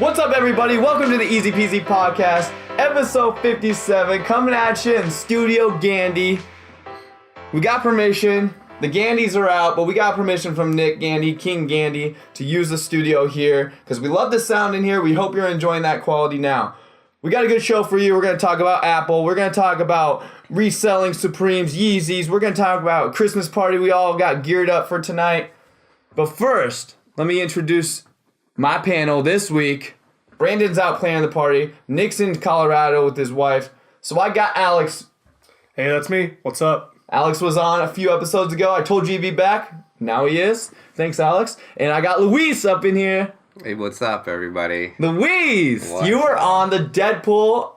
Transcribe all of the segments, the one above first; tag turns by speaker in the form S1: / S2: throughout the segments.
S1: What's up, everybody? Welcome to the EZPZ podcast, episode 57, coming at you in Studio Gandy. We got permission. The Gandys are out, but we got permission from Nick Gandy, King Gandy, to use the studio here because we love the sound in here. We hope you're enjoying that quality now. We got a good show for you. We're going to talk about Apple. We're going to talk about reselling Supremes, Yeezys. We're going to talk about a Christmas party we all got geared up for tonight. But first, let me introduce my panel this week. Brandon's out playing the party. Nick's in Colorado with his wife. So I got Alex.
S2: Hey, that's me. What's up?
S1: Alex was on a few episodes ago. I told you he'd be back. Now he is. Thanks, Alex. And I got Luis up in here.
S3: Hey, what's up, everybody?
S1: Luis, you were on the Deadpool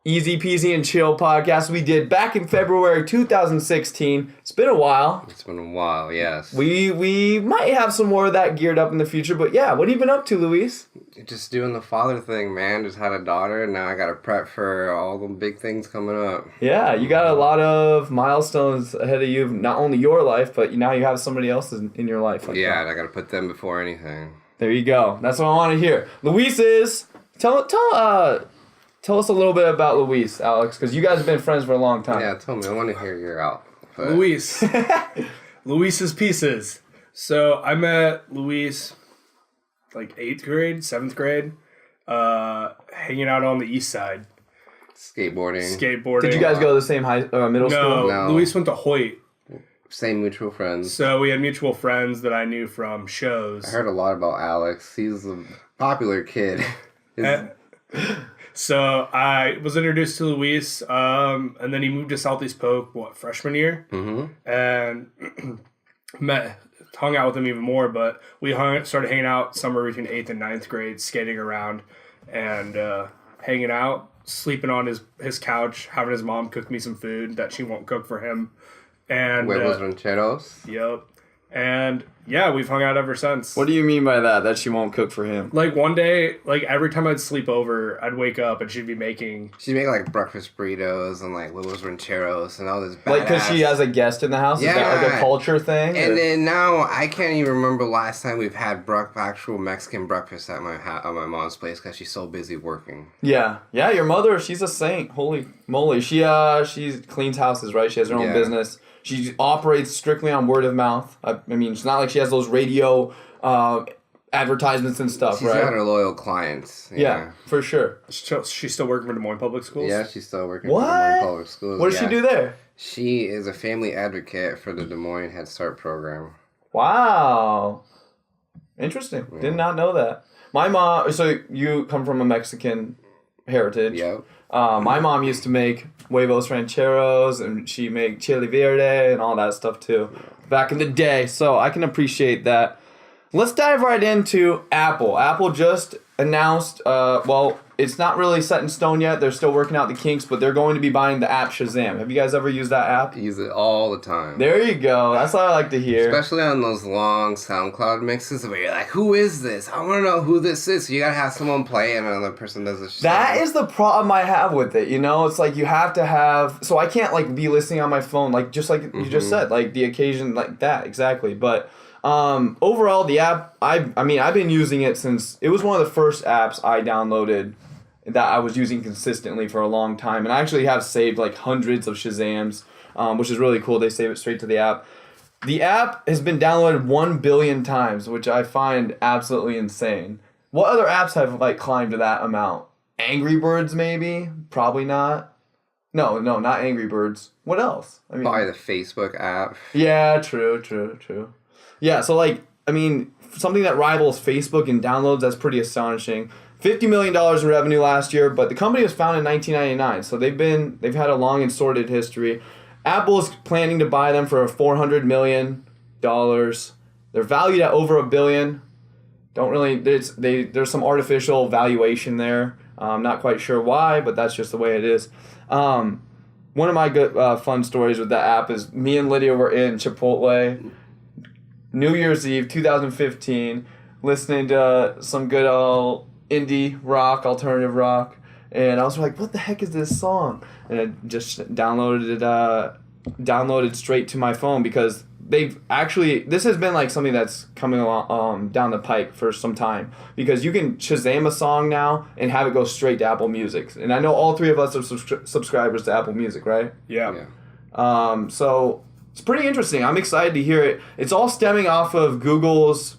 S1: EZPZ and Chill podcast we did back in February 2016. It's been a while.
S3: It's been a while, yes.
S1: We might have some more of that geared up in the future, but yeah, what have you been up to, Luis?
S3: Just doing the father thing, man. Just had a daughter, and now I got to prep for all the big things coming up.
S1: Yeah, you got a lot of milestones ahead of you, not only your life, but now you have somebody else in your life. Like
S3: yeah,
S1: that.
S3: and I got to put them before anything.
S1: There you go. That's what I want to hear. Luis is... Tell us a little bit about Luis, Alex, because you guys have been friends for a long time.
S3: Yeah, tell me. I want to hear your output.
S2: Luis. Luis's Pieces. So I met Luis like 8th grade, 7th grade, hanging out on the east side.
S3: Skateboarding.
S1: Did you guys go to the same middle school?
S2: No, Luis went to Hoyt.
S3: Same mutual friends.
S2: So we had mutual friends that I knew from shows.
S3: I heard a lot about Alex. He's a popular kid.
S2: So I was introduced to Luis, and then he moved to Southeast Polk, freshman year? Mm-hmm. And hung out with him even more, but we started hanging out somewhere between 8th and 9th grade, skating around and hanging out, sleeping on his couch, having his mom cook me some food that she won't cook for him. And
S3: Huevos rancheros.
S2: Yep. And yeah, we've hung out ever since.
S1: What do you mean by that she won't cook for him?
S2: Like one day, like every time I'd sleep over, I'd wake up and she'd be making...
S3: She'd make like breakfast burritos and like huevos rancheros and all this badass...
S1: Like because she has a guest in the house?
S3: Yeah.
S1: Is that like a culture thing?
S3: And then now, I can't even remember last time we've had actual Mexican breakfast at my mom's place because she's so busy working.
S1: Yeah. Yeah, your mother, she's a saint. Holy moly. She cleans houses, right? She has her own business. She operates strictly on word of mouth. I mean, it's not like she has those radio advertisements and stuff,
S3: She's
S1: right?
S3: got her loyal clients.
S1: Yeah, for sure.
S2: She's still working for Des Moines Public Schools?
S3: Yeah, she's still working for Des Moines Public Schools.
S1: What does she do there?
S3: She is a family advocate for the Des Moines Head Start program.
S1: Wow. Interesting. Yeah. Did not know that. My mom, so you come from a Mexican heritage.
S3: Yep.
S1: My mom used to make huevos rancheros, and she made chili verde and all that stuff too back in the day, so I can appreciate that. Let's dive right into Apple. Apple just announced, it's not really set in stone yet. They're still working out the kinks, but they're going to be buying the app Shazam. Have you guys ever used that app?
S3: Use it all the time.
S1: There you go. That's what I like to hear.
S3: Especially on those long SoundCloud mixes where you're like, who is this? I want to know who this is. So you got to have someone play and another person does it.
S1: That is the problem I have with it. You know, it's like you have to have... So I can't like be listening on my phone, like just like you just said, like the occasion like that. Exactly. But... overall, the app, I've been using it since, it was one of the first apps I downloaded that I was using consistently for a long time. And I actually have saved like hundreds of Shazams, which is really cool. They save it straight to the app. The app has been downloaded 1 billion times, which I find absolutely insane. What other apps have like climbed to that amount? Angry Birds, maybe? Probably not. No, not Angry Birds. What else? I mean,
S3: probably the Facebook app.
S1: Yeah, true. Yeah, so something that rivals Facebook in downloads, that's pretty astonishing. $50 million in revenue last year, but the company was founded in 1999, so they've had a long and storied history. Apple is planning to buy them for $400 million. They're valued at over $1 billion. There's some artificial valuation there. I'm not quite sure why, but that's just the way it is. One of my good fun stories with that app is me and Lydia were in Chipotle New Year's Eve 2015, listening to some good old indie rock, alternative rock, and I was like, what the heck is this song? And I just downloaded straight to my phone because they've actually, this has been like something that's coming along down the pike for some time, because you can Shazam a song now and have it go straight to Apple Music. And I know all three of us are subscribers to Apple Music, right?
S2: Yeah.
S1: So it's pretty interesting. I'm excited to hear it. It's all stemming off of Google's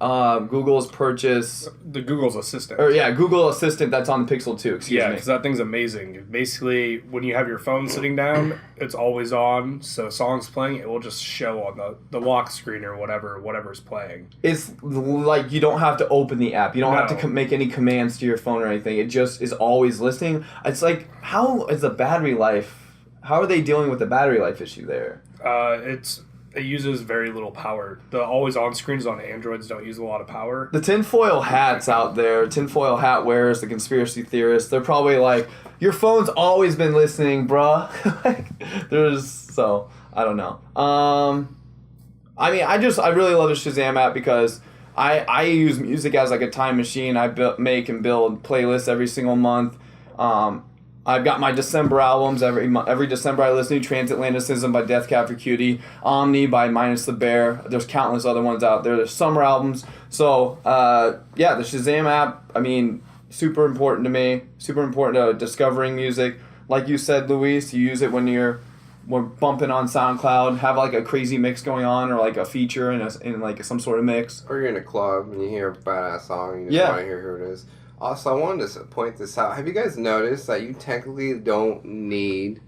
S1: purchase.
S2: The Google's Assistant.
S1: Google Assistant that's on the Pixel 2, excuse me.
S2: because that thing's amazing. Basically, when you have your phone sitting down, it's always on, so songs playing, it will just show on the lock screen or whatever's playing.
S1: It's like you don't have to open the app. You don't have to make any commands to your phone or anything. It just is always listening. It's like, how is the battery life? How are they dealing with the battery life issue there?
S2: It uses very little power. The always-on screens on Androids don't use a lot of power.
S1: The tinfoil hats out there, tinfoil hat wearers, the conspiracy theorists, they're probably like, your phone's always been listening, bruh. I don't know. I really love the Shazam app because I use music as like a time machine. I make and build playlists every single month. I've got my December albums. Every December I listen to Transatlanticism by Death Cab for Cutie, Omni by Minus the Bear. There's countless other ones out there. There's summer albums. So, the Shazam app, super important to me. Super important to discovering music. Like you said, Luis, you use it when we're bumping on SoundCloud, have like a crazy mix going on or like a feature in like some sort of mix.
S3: Or you're in a club and you hear a badass song and you just want to hear who it is. Also, I wanted to point this out. Have you guys noticed that you technically don't need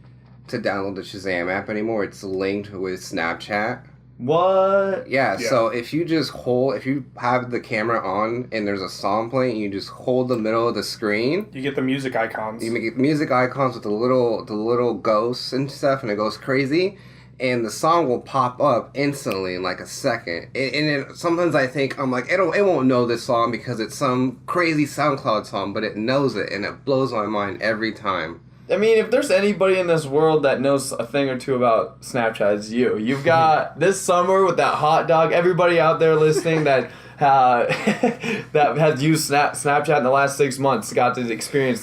S3: to download the Shazam app anymore? It's linked with Snapchat.
S1: What?
S3: Yeah, so if you have the camera on and there's a song playing, you just hold the middle of the screen.
S2: You get the music icons.
S3: You make music icons with the little ghosts and stuff, and it goes crazy. And the song will pop up instantly in like a second. And sometimes I think, I'm like, it won't know this song because it's some crazy SoundCloud song, but it knows it, and it blows my mind every time.
S1: If there's anybody in this world that knows a thing or two about Snapchat, it's you. You've got this summer with that hot dog. Everybody out there listening that that has used Snapchat in the last 6 months got to experience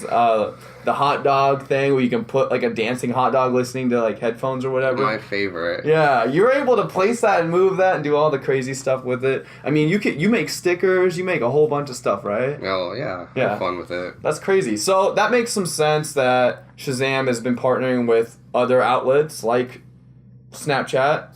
S1: the hot dog thing where you can put like a dancing hot dog listening to like headphones or whatever.
S3: My favorite.
S1: Yeah, you're able to place that and move that and do all the crazy stuff with it. You make stickers, you make a whole bunch of stuff, right?
S3: Oh yeah. Have fun with it.
S1: That's crazy. So that makes some sense that Shazam has been partnering with other outlets like Snapchat,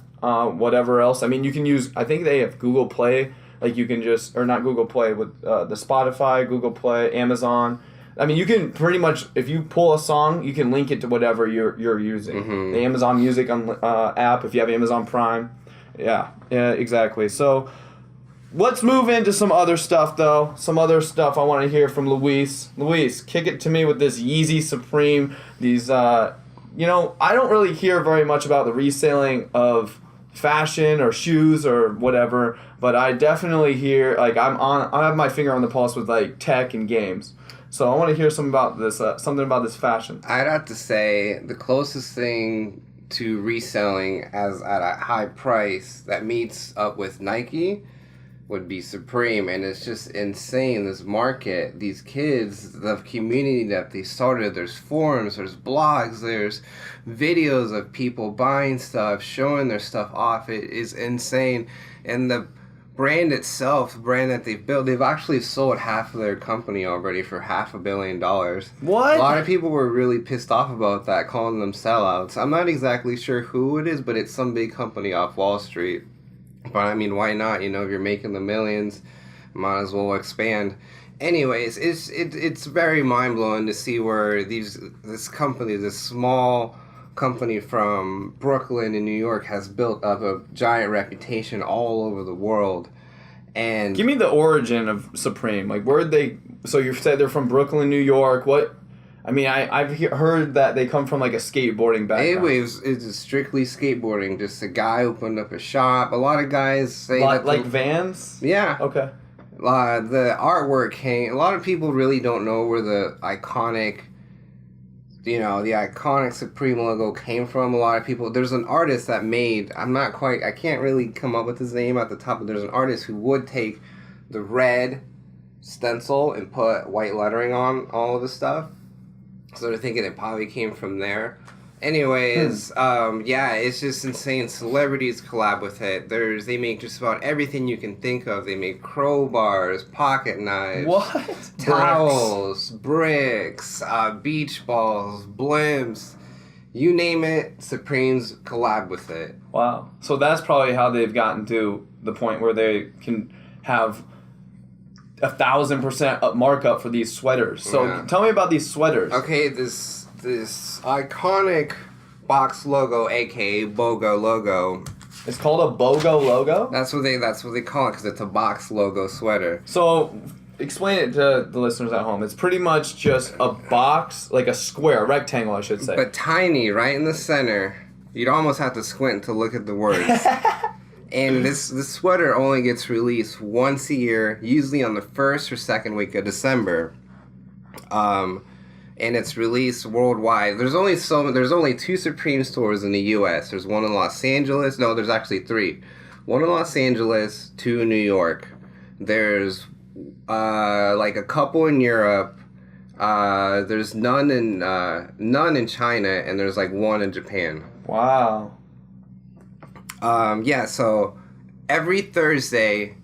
S1: whatever else. You can use, I think they have Google Play. Like you can just, or not Google Play, with the Spotify, Google Play, Amazon. You can pretty much, if you pull a song, you can link it to whatever you're using. Mm-hmm. The Amazon Music app, if you have Amazon Prime. Yeah, exactly. So let's move into some other stuff, though. Some other stuff I want to hear from Luis. Luis, kick it to me with this Yeezy Supreme. These, I don't really hear very much about the reselling of fashion or shoes or whatever, but I definitely hear, I have my finger on the pulse with like tech and games. So I want to hear something about this fashion.
S3: I'd have to say the closest thing to reselling as at a high price that meets up with Nike would be Supreme, and it's just insane, this market, these kids, the community that they started. There's forums, there's blogs, there's videos of people buying stuff, showing their stuff off. It is insane. And the brand itself, the brand that they've built, they've actually sold half of their company already for $500 million.
S1: What?
S3: A lot of people were really pissed off about that, calling them sellouts. I'm not exactly sure who it is, but it's some big company off Wall Street. But why not? If you're making the millions, might as well expand. Anyways, it's very mind blowing to see where this small company from Brooklyn in New York has built up a giant reputation all over the world. And
S1: give me the origin of Supreme. Like, where'd they? So you said they're from Brooklyn, New York. What? I've heard that they come from like a skateboarding background.
S3: It's strictly skateboarding. Just a guy opened up a shop. A lot of guys say
S1: like Vans.
S3: Yeah.
S1: Okay.
S3: The artwork came. A lot of people really don't know where the iconic Supreme logo came from. A lot of people. There's an artist that made. I can't really come up with his name at the top. But there's an artist who would take the red stencil and put white lettering on all of the stuff. So they're thinking it probably came from there. Anyways, yeah, it's just insane. Celebrities collab with it. They make just about everything you can think of. They make crowbars, pocket knives,
S1: What?
S3: towels, bricks, beach balls, blimps. You name it, Supreme's collab with it.
S1: Wow. So that's probably how they've gotten to the point where they can have 1,000% markup for these sweaters. So tell me about these sweaters.
S3: Okay, this iconic box logo, aka BOGO logo.
S1: It's called a BOGO logo?
S3: That's what they call it because it's a box logo sweater.
S1: So explain it to the listeners at home. It's pretty much just a box, like a square, a rectangle, I should say.
S3: But tiny, right in the center. You'd almost have to squint to look at the words. And this sweater only gets released once a year, usually on the first or second week of December. And it's released worldwide. There's only 2 Supreme stores in the U.S. There's one in Los Angeles. No, there's actually 3. One in Los Angeles, 2 in New York. There's like a couple in Europe. There's none in China, and there's like 1 in Japan.
S1: Wow.
S3: Yeah. So every Thursday,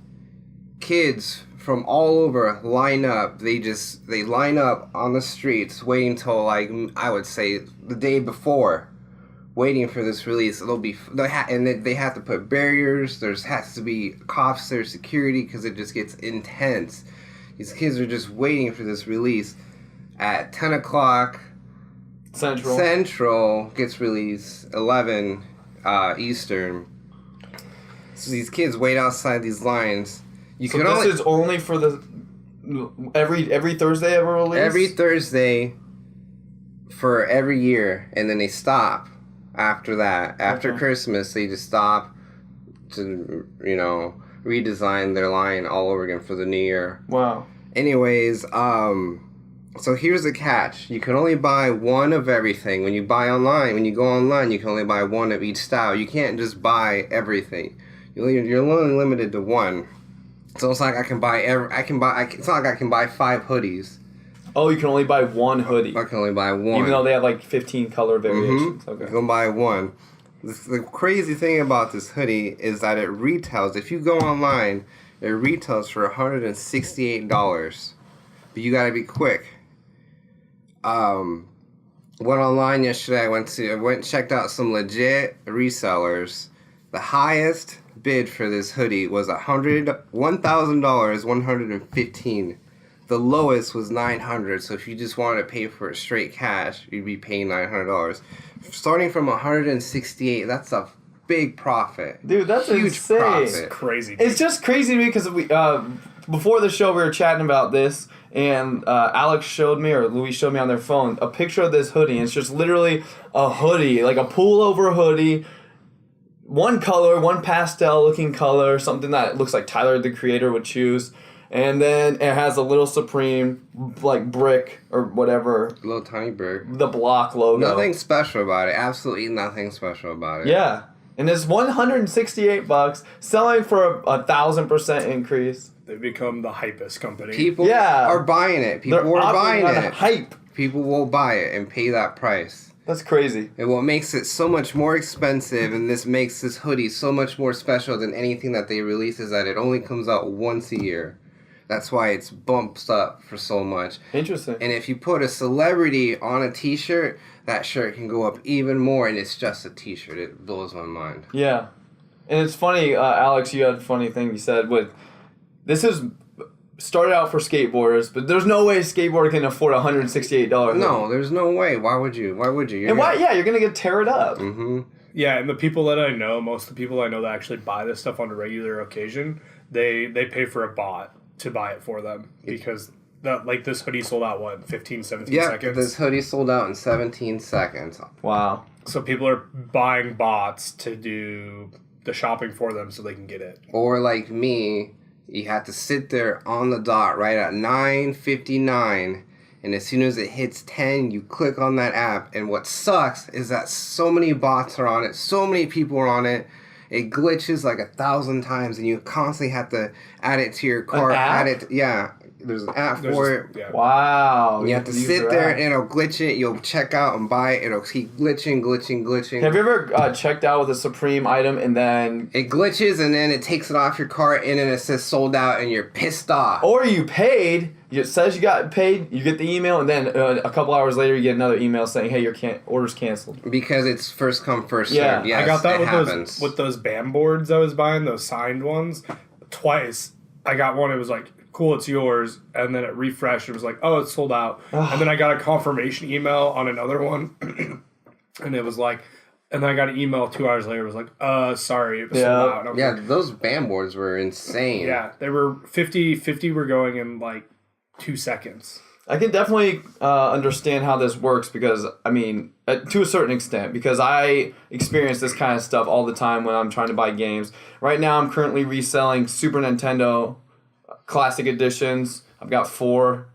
S3: kids from all over line up. They line up on the streets waiting till, like, I would say the day before, waiting for this release. They have to put barriers. Has to be cops there, security, because it just gets intense. These kids are just waiting for this release. At 10 o'clock Central gets released, 11 Eastern. So these kids wait outside these lines.
S1: This is only for the every Thursday ever release?
S3: Every Thursday for every year, and then they stop after that. After Christmas, they just stop to, redesign their line all over again for the new year.
S1: Wow.
S3: Anyways, so here's the catch. You can only buy 1 of everything. When you go online, you can only buy 1 of each style. You can't just buy everything. You're only limited to 1. So it's like I can buy it's not like I can buy 5 hoodies.
S1: Oh, you can only buy 1 hoodie.
S3: I can only buy 1.
S1: Even though they have like 15 color variations. Okay.
S3: You can buy 1. The crazy thing about this hoodie is that it retails, if you go online, it retails for $168. But you gotta be quick. Went online yesterday. I went and checked out some legit resellers. The highest bid for this hoodie was $1,000, $115. The lowest was $900. So if you just wanted to pay for it straight cash, you'd be paying $900. Starting from $168, that's a big profit.
S1: Dude, that's
S3: huge
S1: insane.
S3: profit.
S2: It's crazy. Dude.
S1: It's just crazy to me because we before the show we were chatting about this, and Alex showed me, or Louis showed me on their phone, a picture of this hoodie. And it's just literally a hoodie, like a pullover hoodie. 1 color, 1 pastel looking color, something that looks like Tyler the Creator would choose. And then it has a little Supreme, like, brick or whatever.
S3: A little tiny brick.
S1: The block logo.
S3: Nothing special about it. Absolutely nothing special about it.
S1: Yeah. And it's $168, selling for 1,000% increase.
S2: They've become the hypest company.
S3: People are buying it. People are buying it.
S1: Hype.
S3: People will buy it and pay that price.
S1: That's crazy.
S3: And what makes it so much more expensive, and this makes this hoodie so much more special than anything that they release, is that it only comes out once a year. That's why it's bumped up for so much.
S1: Interesting.
S3: And if you put a celebrity on a t-shirt, that shirt can go up even more, and it's just a t-shirt. It blows my mind.
S1: Yeah. And it's funny, Alex, you had a funny thing you said this is started out for skateboarders, but there's no way a skateboarder can afford $168.
S3: No, there's no way. Why would you?
S1: You're going to get teared up.
S3: Mm-hmm.
S2: Yeah, and the people that I know, most of the people I know that actually buy this stuff on a regular occasion, they pay for a bot to buy it for them because this hoodie sold out, 17 seconds?
S3: Yeah, this hoodie sold out in 17 seconds.
S1: Wow.
S2: So people are buying bots to do the shopping for them so they can get it.
S3: Or like me, you have to sit there on the dot right at 9:59, and as soon as it hits 10, you click on that app. And what sucks is that so many bots are on it, so many people are on it. It glitches like 1,000 times, and you constantly have to add it to your cart.
S1: An app?
S3: Add it, yeah. There's an app for it.
S2: Yeah.
S1: Wow.
S3: You have to sit there and it'll glitch it. You'll check out and buy it. It'll keep glitching.
S1: Have you ever checked out with a Supreme item and then...
S3: It glitches and then it takes it off your cart and then it says sold out and you're pissed off.
S1: Or you paid, it says you got paid, you get the email, and then a couple hours later you get another email saying, hey, your order's canceled.
S3: Because it's first come, first
S1: Yeah.
S3: served. Yes,
S2: I got that
S3: happens.
S2: with those BAM boards I was buying, those signed ones. Twice. I got one, it was like, cool, it's yours. And then it refreshed, it was like, oh, it's sold out. And then I got a confirmation email on another one. And it was like, and then I got an email 2 hours later, it was like, sorry, it was sold out. And I was like,
S3: those BAM boards were insane.
S2: yeah, they were 50 were going in like 2 seconds.
S1: I can definitely understand how this works because, I mean, to a certain extent, because I experience this kind of stuff all the time when I'm trying to buy games. Right now, I'm currently reselling Super Nintendo Classic Editions. I've got 4.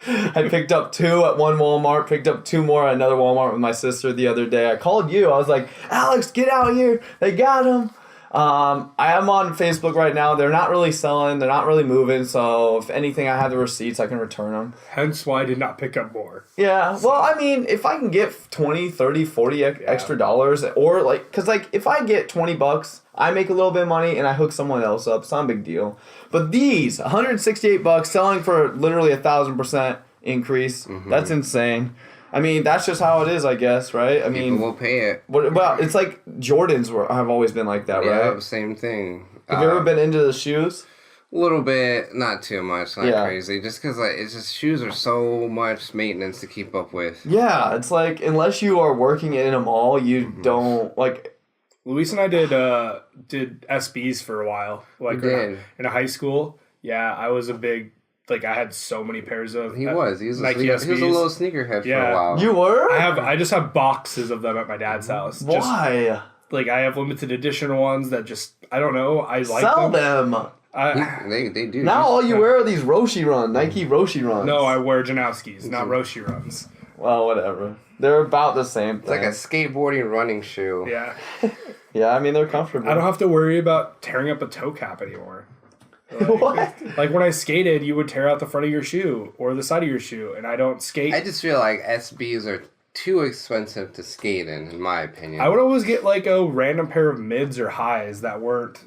S1: I picked up 2 at one Walmart, picked up 2 more at another Walmart with my sister the other day. I called you. I was like, Alex, get out here. They got them. I am on Facebook right now. They're not really selling. They're not really moving. So if anything, I have the receipts. I can return them.
S2: Hence why I did not pick up more.
S1: Yeah. Well, I mean, if I can get 20, 30, 40 extra dollars, or like, because like if I get $20, I make a little bit of money and I hook someone else up. It's not a big deal. But these $168 selling for literally 1,000% increase. That's insane. I mean, that's just how it is, I guess, right? I mean,
S3: people will pay it.
S1: Well, it's like Jordans have always been like that, right?
S3: Yeah, same thing.
S1: Have you ever been into the shoes?
S3: A little bit, not too much, not
S1: Yeah.
S3: crazy. Just because like, it's just shoes are so much maintenance to keep up with.
S1: Yeah, it's like unless you are working in a mall, you don't like.
S2: Luis and I did SBs for a while, like in a high school. Yeah, I was a big, like I had so many pairs of.
S3: He was a
S2: Nike
S3: he was a
S2: SBs.
S3: little sneakerhead for a while.
S1: You were?
S2: I just have boxes of them at my dad's house.
S1: Why?
S2: Like I have limited edition ones that just I don't know. I like
S1: Sell them.
S3: They do.
S1: Now all you wear are these Roshi Run, Nike Roshi Runs.
S2: No, I wear Janowski's, not Roshi Runs.
S1: Well, whatever. They're about the same
S3: It's
S1: thing.
S3: like a skateboarding running shoe.
S2: Yeah.
S1: Yeah, I mean they're comfortable.
S2: I don't have to worry about tearing up a toe cap anymore.
S1: What?
S2: Like when I skated, you would tear out the front of your shoe or the side of your shoe, and I don't skate.
S3: I just feel like SBs are too expensive to skate in my opinion.
S2: I would always get like a random pair of mids or highs that weren't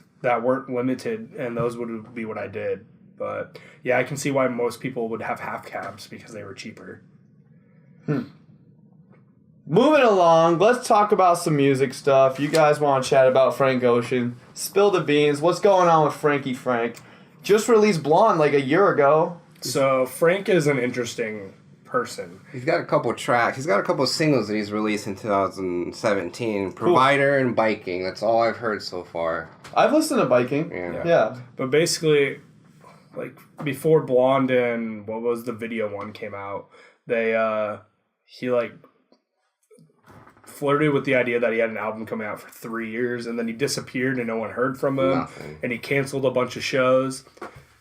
S2: limited, and those would be what I did. But yeah, I can see why most people would have half cabs because they were cheaper.
S1: Moving along, let's talk about some music stuff. You guys want to chat about Frank Ocean? Spill the beans. What's going on with Frankie Frank? Just released Blonde like a year ago.
S2: So Frank is an interesting person.
S3: He's got a couple tracks. He's got a couple singles that he's released in 2017. Provider and Biking. That's all I've heard so far.
S1: I've listened to Biking. Yeah.
S2: But basically, like before Blonde and what was the video one came out, he like flirted with the idea that he had an album coming out for 3 years, and then he disappeared and no one heard from him.
S3: Nothing.
S2: And he canceled a bunch of shows.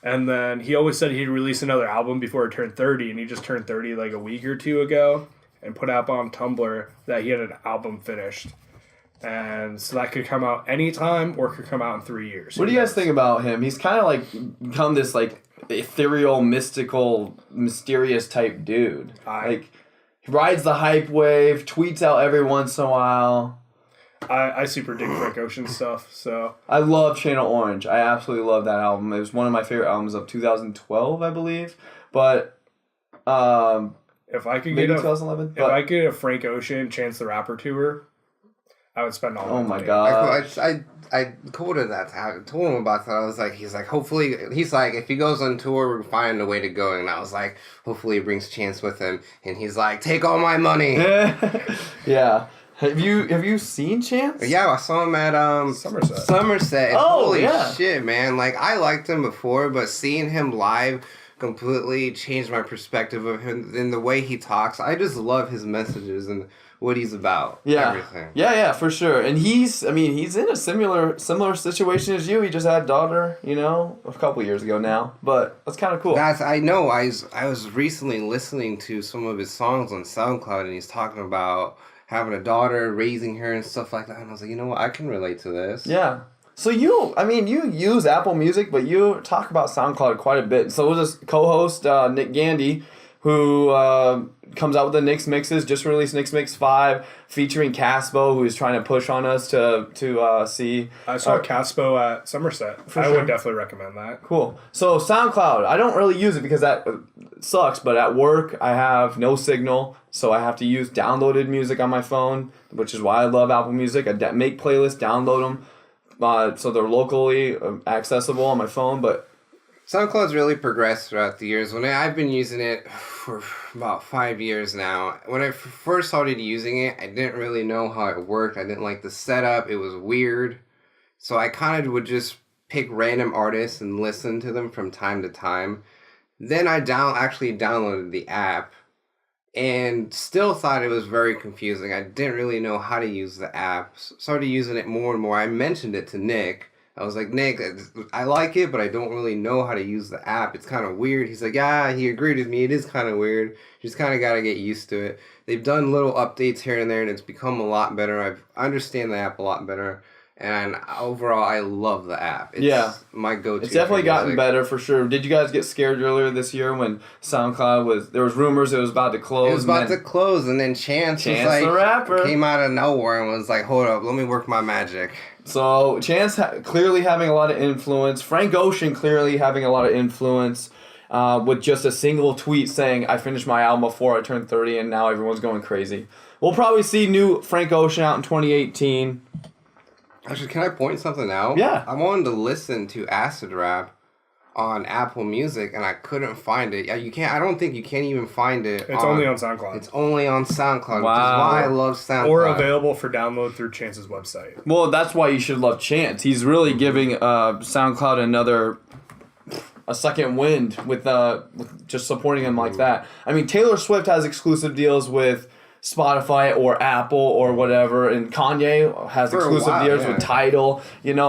S2: And then he always said he'd release another album before he turned 30, and he just turned 30 like a week or two ago and put up on Tumblr that he had an album finished. And so that could come out anytime or could come out in 3 years.
S1: What do you guys think about him? He's kind of like become this like ethereal, mystical, mysterious type dude. Like he rides the hype wave, tweets out every once in a while.
S2: I super dig Frank Ocean stuff, so...
S1: I love Channel Orange. I absolutely love that album. It was one of my favorite albums of 2012, I believe. But,
S2: if I could
S1: maybe
S2: get
S1: 2011?
S2: If I could get a Frank Ocean Chance the Rapper tour, I would spend all
S1: Oh
S2: my
S1: my
S2: money.
S1: god.
S3: I quoted that. I told him about that. He's like, hopefully, he's like, if he goes on tour, we're finding a way to go. And I was like, hopefully he brings Chance with him. And he's like, take all my money.
S1: Yeah. Have you seen Chance?
S3: Yeah, I saw him at Somerset.
S1: Oh,
S3: Holy
S1: yeah.
S3: shit, man. Like, I liked him before, but seeing him live completely changed my perspective of him and the way he talks. I just love his messages and what he's about.
S1: Yeah.
S3: Everything.
S1: Yeah, for sure. And he's in a similar situation as you. He just had a daughter, a couple years ago now. But that's kind of cool.
S3: I know. I was recently listening to some of his songs on SoundCloud, and he's talking about having a daughter, raising her, and stuff like that. And I was like, you know what? I can relate to this.
S1: Yeah. So you use Apple Music, but you talk about SoundCloud quite a bit. So was this co-host Nick Gandy, who comes out with the Nick's mixes, just released Nick's Mix 5, featuring Caspo, who is trying to push on us to see.
S2: I saw Caspo at Somerset. I would definitely recommend that.
S1: Cool. So SoundCloud, I don't really use it because that sucks, but at work I have no signal, so I have to use downloaded music on my phone, which is why I love Apple Music. I make playlists, download them. So they're locally accessible on my phone, but
S3: SoundCloud's really progressed throughout the years. I've been using it for about 5 years now. When I first started using it, I didn't really know how it worked. I didn't like the setup. It was weird. So I kind of would just pick random artists and listen to them from time to time. Then I actually downloaded the app and still thought it was very confusing. I didn't really know how to use the app. Started using it more and more. I mentioned it to Nick. I was like, Nick, I like it, but I don't really know how to use the app. It's kind of weird. He's like, yeah, he agreed with me. It is kind of weird. You just kind of got to get used to it. They've done little updates here and there, and it's become a lot better. I understand the app a lot better. And overall, I love the app. It's my go-to.
S1: It's definitely gotten better for sure. Did you guys get scared earlier this year when SoundCloud there was rumors it was about to close?
S3: It was about to close, and then Chance was like,
S1: the rapper,
S3: came out of nowhere and was like, hold up, let me work my magic.
S1: So Chance clearly having a lot of influence. Frank Ocean clearly having a lot of influence with just a single tweet saying, I finished my album before I turned 30 and now everyone's going crazy. We'll probably see new Frank Ocean out in 2018.
S3: Actually, can I point something out?
S1: Yeah.
S3: I wanted to listen to Acid Rap on Apple Music, and I couldn't find it. You can't. I don't think you can even find it.
S2: It's only on SoundCloud.
S3: It's only on SoundCloud,
S1: wow.
S3: Which is why I love SoundCloud.
S2: Or available for download through Chance's website.
S1: Well, that's why you should love Chance. He's really giving SoundCloud a second wind with just supporting him like that. I mean, Taylor Swift has exclusive deals with Spotify or Apple or whatever, and Kanye has exclusive deals with Tidal,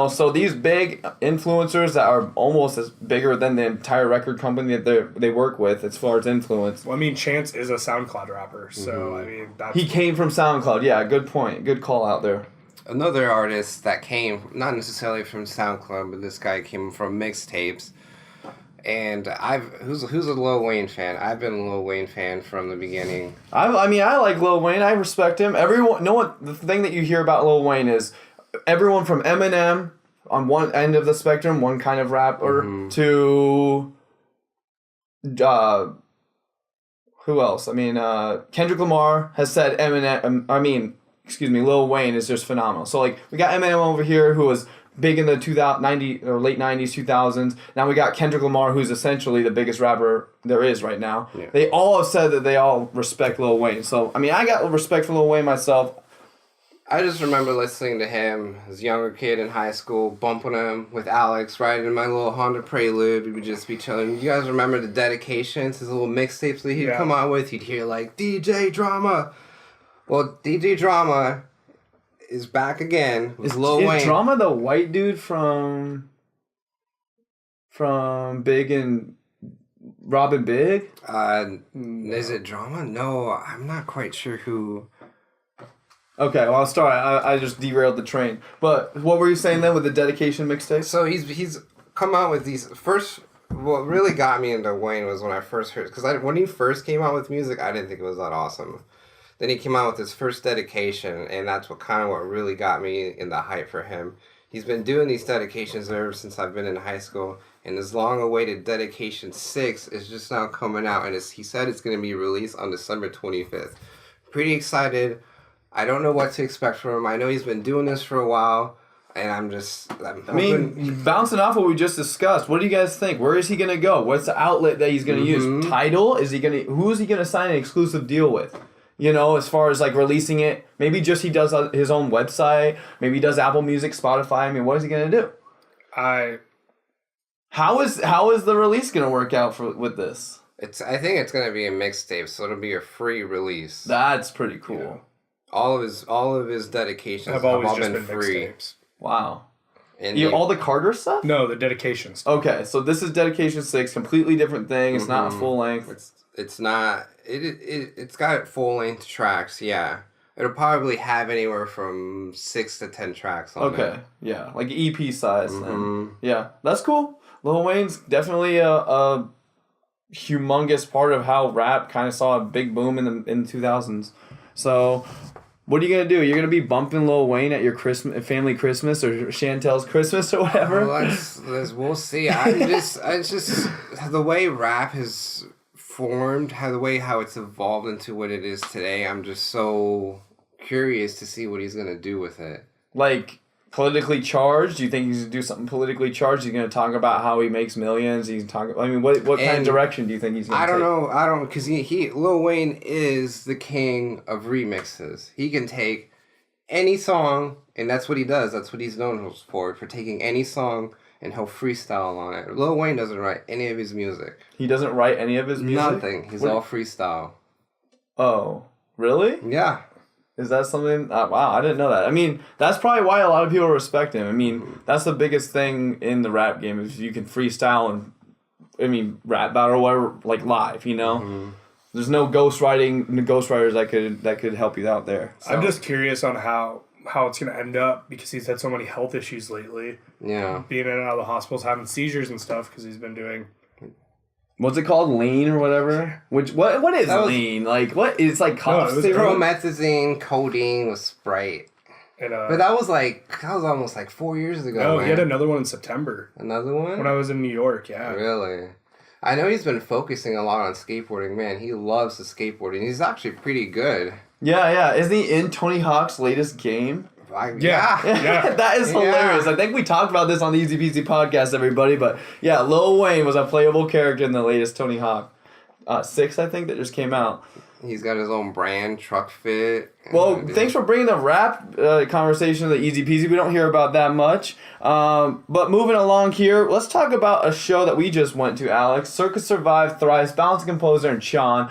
S1: so these big influencers that are almost as bigger than the entire record company that they work with as far as influence.
S2: Well, I mean, Chance is a SoundCloud rapper, so I mean,
S1: he came from SoundCloud. Yeah, good point. Good call out there.
S3: Another artist that came not necessarily from SoundCloud, but this guy came from mixtapes. And who's a Lil Wayne fan? I've been a Lil Wayne fan from the beginning. I
S1: like Lil Wayne. I respect him. The thing that you hear about Lil Wayne is everyone from Eminem on one end of the spectrum, one kind of rapper, to who else? I mean, Kendrick Lamar has said Lil Wayne is just phenomenal. So like we got Eminem over here who was big in the late 90s, 2000s. Now we got Kendrick Lamar, who's essentially the biggest rapper there is right now. Yeah. They all have said that they all respect Lil Wayne. So, I mean, I got respect for Lil Wayne myself.
S3: I just remember listening to him as a younger kid in high school, bumping him with Alex, riding in my little Honda Prelude. We would just be chilling. You guys remember the dedications, his little mixtapes that he'd come out with? You'd hear like, DJ Drama. Well, DJ Drama is back again with Lil Wayne.
S1: Is Drama the white dude from Big and Robin Big?
S3: No. Is it Drama? No, I'm not quite sure who.
S1: Okay, well, sorry, I just derailed the train. But what were you saying then with the dedication mixtape?
S3: So he's come out with these first. What really got me into Wayne was when I first heard, because when he first came out with music, I didn't think it was that awesome. Then he came out with his first dedication, and that's what really got me in the hype for him. He's been doing these dedications ever since I've been in high school, and his long-awaited Dedication 6 is just now coming out, and he said it's going to be released on December 25th. Pretty excited. I don't know what to expect from him. I know he's been doing this for a while, and I'm
S1: bouncing off what we just discussed, what do you guys think? Where is he going to go? What's the outlet that he's going to use? Tidal? Who is he going to sign an exclusive deal with? As far as like releasing it, maybe just he does his own website, maybe he does Apple Music, Spotify. I mean, what is he gonna do? How is the release gonna work out with this?
S3: I think it's gonna be a mixtape, so it'll be a free release.
S1: That's pretty cool.
S3: Yeah. All of his dedications
S2: have always been free. Mixtapes.
S1: Wow. And all the Carter stuff?
S2: No, the dedications.
S1: Okay, so this is Dedication 6, completely different thing. It's not a full length.
S3: It's not. It's got full length tracks, yeah, It'll probably have anywhere from 6 to 10 tracks on it.
S1: Okay, yeah, like EP size. And yeah, that's cool. Lil Wayne's definitely a humongous part of how rap kind of saw a big boom in the 2000s. So, what are you gonna do? You're gonna be bumping Lil Wayne at your family Christmas or Chantel's Christmas or whatever?
S3: Well, we'll see. I just the way rap has formed, how it's evolved into what it is today. I'm just so curious to see what he's gonna do with it.
S1: Like politically charged? Do you think he's gonna do something politically charged? He's gonna talk about how he makes millions. He's talking. I mean, what kind of direction do you think he's gonna take?
S3: I don't know, because Lil Wayne is the king of remixes. He can take any song, and that's what he does. That's what he's known for taking any song, and he'll freestyle on it. Lil Wayne doesn't write any of his music.
S1: He doesn't write any of his music?
S3: Nothing. He's all freestyle.
S1: Oh, really?
S3: Yeah.
S1: Is that something? Wow, I didn't know that. I mean, that's probably why a lot of people respect him. I mean, that's the biggest thing in the rap game is you can freestyle and, I mean, rap battle or whatever, like live, you know? Mm-hmm. There's no ghostwriters that could help you out there. So.
S2: I'm just curious on how it's going to end up because he's had so many health issues lately.
S3: Yeah.
S2: Being in and out of the hospitals, having seizures and stuff because he's been doing...
S1: What's it called? Lean or whatever? What is lean? Like, what? It's like cough
S3: syrup? Promethazine, codeine with Sprite.
S2: And,
S3: but that was almost like 4 years ago.
S2: Oh,
S3: man.
S2: He had another one in September.
S3: Another one?
S2: When I was in New York, yeah.
S3: Really? I know he's been focusing a lot on skateboarding. Man, he loves the skateboarding. He's actually pretty good.
S1: Yeah. Isn't he in Tony Hawk's latest game?
S3: Yeah.
S1: That is hilarious. I think we talked about this on the EZPZ podcast, everybody. But yeah, Lil Wayne was a playable character in the latest Tony Hawk 6, I think, that just came out.
S3: He's got his own brand, Truck Fit.
S1: Well, thanks for bringing the rap conversation to the EZPZ. We don't hear about that much. But moving along here, let's talk about a show that we just went to, Alex. Circa Survive, Thrice, Balance Composure, and CHON.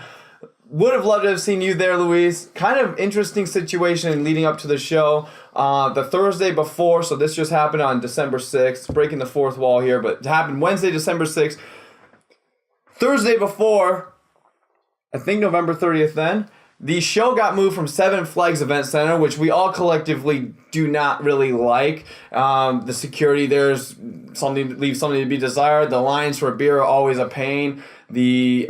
S1: Would have loved to have seen you there, Luis. Kind of interesting situation leading up to the show. The Thursday before, so this just happened on December 6th, breaking the fourth wall here, but it happened Wednesday, December 6th. Thursday before, I think November 30th then, the show got moved from Seven Flags Event Center, which we all collectively do not really like. The security there's leaves something to be desired. The lines for beer are always a pain. The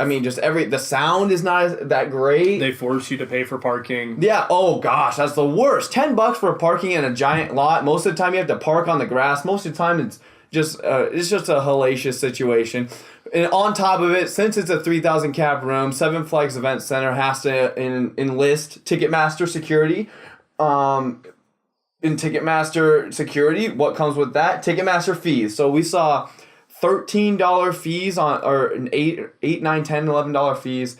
S1: sound is not that great.
S2: They force you to pay for parking.
S1: Yeah, oh gosh, that's the worst. $10 for parking in a giant lot. Most of the time you have to park on the grass. Most of the time it's just a hellacious situation. And on top of it, since it's a 3,000 cap room, Seven Flags Event Center has to enlist Ticketmaster security. In Ticketmaster security, what comes with that? Ticketmaster fees. So we saw $13 fees or $8, $9, $10, $11 fees.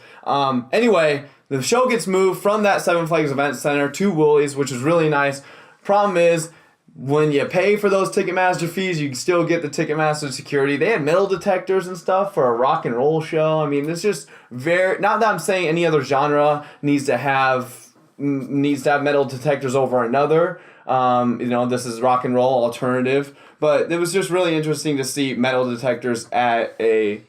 S1: Anyway, the show gets moved from that Seven Flags Event Center to Woolies, which is really nice. Problem is, when you pay for those Ticketmaster fees, you can still get the Ticketmaster security. They had metal detectors and stuff for a rock and roll show. I mean, it's just not that I'm saying any other genre needs to have metal detectors over another. This is rock and roll alternative. But it was just really interesting to see metal detectors at a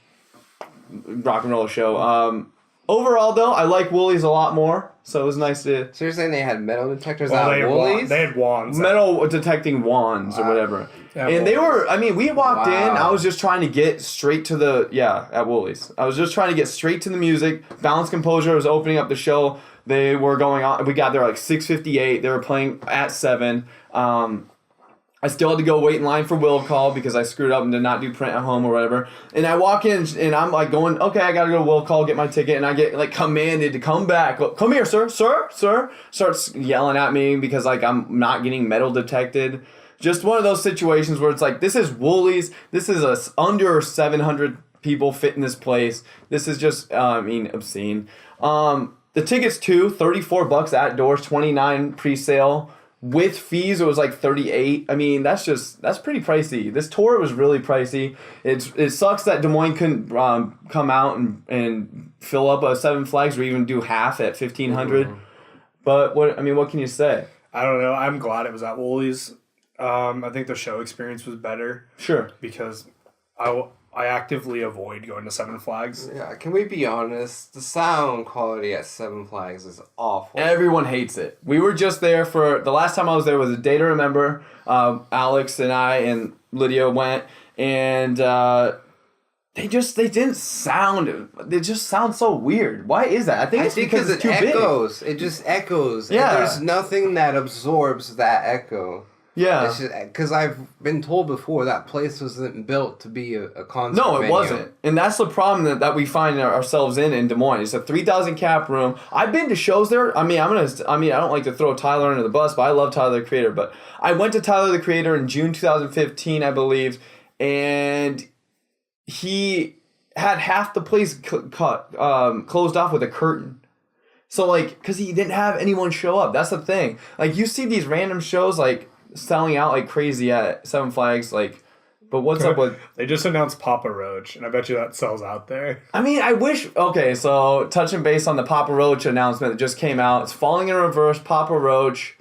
S1: rock and roll show. Overall, though, I like Woolies a lot more, so it was nice to...
S3: So you're saying they had metal detectors at Woolies?
S2: They had wands.
S1: Metal detecting wands or whatever. And they were... I mean, we walked in, I was just trying to get straight to the... Yeah, at Woolies. I was just trying to get straight to the music. Balance Composure was opening up the show. They were going on... We got there like 6:58. They were playing at 7. I still had to go wait in line for will call because I screwed up and did not do print at home or whatever. And I walk in and I'm like going, okay, I gotta go to will call, get my ticket, and I get like commanded to come back. Come here, sir. Starts yelling at me because like I'm not getting metal detected. Just one of those situations where it's like, this is Woolies. This is under 700 people fit in this place. This is just, obscene. The tickets too, $34 at doors, $29 pre-sale. With fees, it was like $38. I mean, that's pretty pricey. This tour was really pricey. It sucks that Des Moines couldn't come out and fill up a Seven Flags or even do half at $1,500. Mm-hmm. But what can you say?
S2: I don't know. I'm glad it was at Woolies. I think the show experience was better.
S1: Sure.
S2: Because I actively avoid going to Seven Flags.
S3: Yeah, can we be honest? The sound quality at Seven Flags is awful.
S1: Everyone hates it. We were just there for the last time I was there was a day to remember. Alex and I and Lydia went, and they didn't sound. They just sound so weird. Why is that? I think it's because it's too
S3: echoes.
S1: big.
S3: It just echoes.
S1: Yeah.
S3: And there's nothing that absorbs that echo.
S1: Yeah.
S3: Because I've been told before that place wasn't built to be a concert
S1: No, it
S3: venue.
S1: wasn't. And that's the problem that we find ourselves in Des Moines. It's a 3,000 cap room. I've been to shows there. I don't like to throw Tyler under the bus, but I love Tyler the Creator. But I went to Tyler the Creator in June 2015, I believe, and he had half the place closed off with a curtain. So, like, because he didn't have anyone show up. That's the thing. Like, you see these random shows, like, selling out like crazy at Seven Flags, like, but what's up with...
S2: They just announced Papa Roach, and I bet you that sells out there.
S1: I mean, I wish... Okay, so touching base on the Papa Roach announcement that just came out. It's Falling in Reverse, Papa Roach.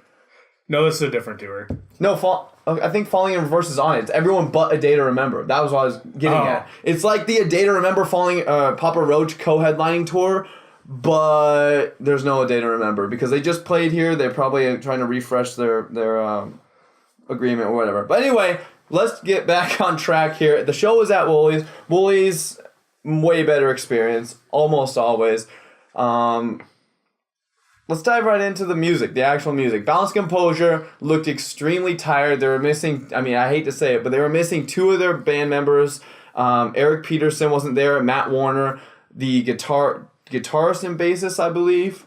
S2: No, this is a different tour.
S1: No, I think Falling in Reverse is on it. It's everyone but A Day to Remember. That was what I was getting at. It's like the A Day to Remember Papa Roach co-headlining tour, but there's no A Day to Remember because they just played here. They're probably trying to refresh their agreement or whatever. But anyway, let's get back on track here. The show was at Woolies. Woolies, way better experience, almost always. Let's dive right into the music, the actual music. Balance Composure looked extremely tired. They were missing, I mean, I hate to say it, but they were missing two of their band members. Eric Peterson wasn't there, Matt Warner, the guitarist and bassist, I believe.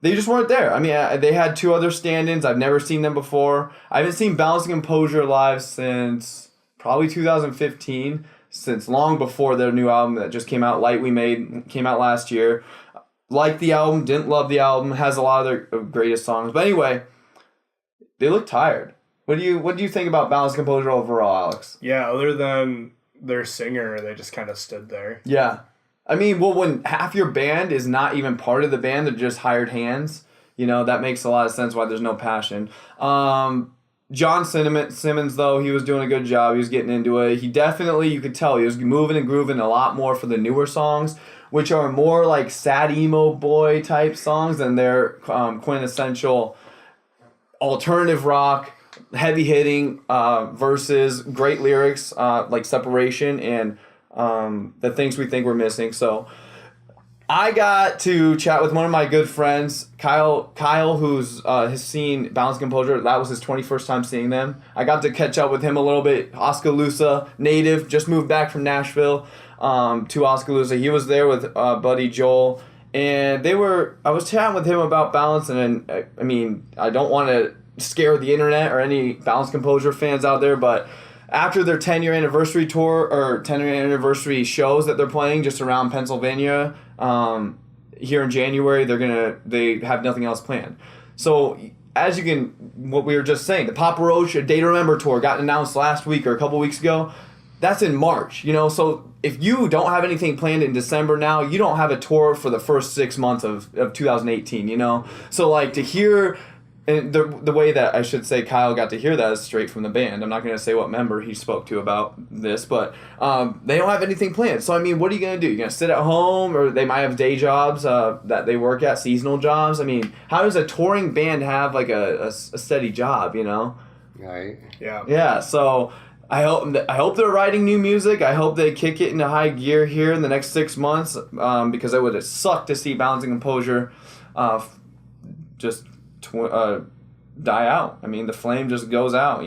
S1: They just weren't there. I mean, they had two other stand-ins. I've never seen them before. I haven't seen Balance Composure live since probably 2015, since long before their new album that just came out, Light We Made, came out last year. Liked the album, didn't love the album, has a lot of their greatest songs. But anyway, they look tired. What do you think about Balance Composure overall, Alex?
S2: Yeah, other than their singer, they just kind of stood there.
S1: Yeah. I mean, well, when half your band is not even part of the band, they're just hired hands, that makes a lot of sense why there's no passion. John Simmons, though, he was doing a good job. He was getting into it. He definitely, you could tell, he was moving and grooving a lot more for the newer songs, which are more like sad emo boy type songs than their quintessential alternative rock, heavy hitting verses, great lyrics like Separation and the things we think we're missing. So I got to chat with one of my good friends, Kyle, who's has seen Balance Composure. That was his 21st time seeing them. I got to catch up with him a little bit. Oskaloosa native, just moved back from Nashville to Oskaloosa. He was there with buddy Joel, and I was chatting with him about Balance, and I mean, I don't want to scare the internet or any Balance Composure fans out there, but after their 10-year anniversary tour or 10-year anniversary shows that they're playing just around Pennsylvania here in January, they have nothing else planned. So as you can, what we were just saying, the Papa Roach A Day to Remember tour got announced last week or a couple weeks ago. That's in March, So if you don't have anything planned in December now, you don't have a tour for the first 6 months of 2018, So like to hear. And the way that I should say Kyle got to hear that is straight from the band. I'm not going to say what member he spoke to about this, but they don't have anything planned. So, I mean, what are you going to do? You're going to sit at home, or they might have day jobs that they work at, seasonal jobs? I mean, how does a touring band have, like, a steady job,
S3: Right.
S2: Yeah.
S1: Yeah, so I hope they're writing new music. I hope they kick it into high gear here in the next 6 months because it would have sucked to see Balance Composure just die out. I mean, the flame just goes out,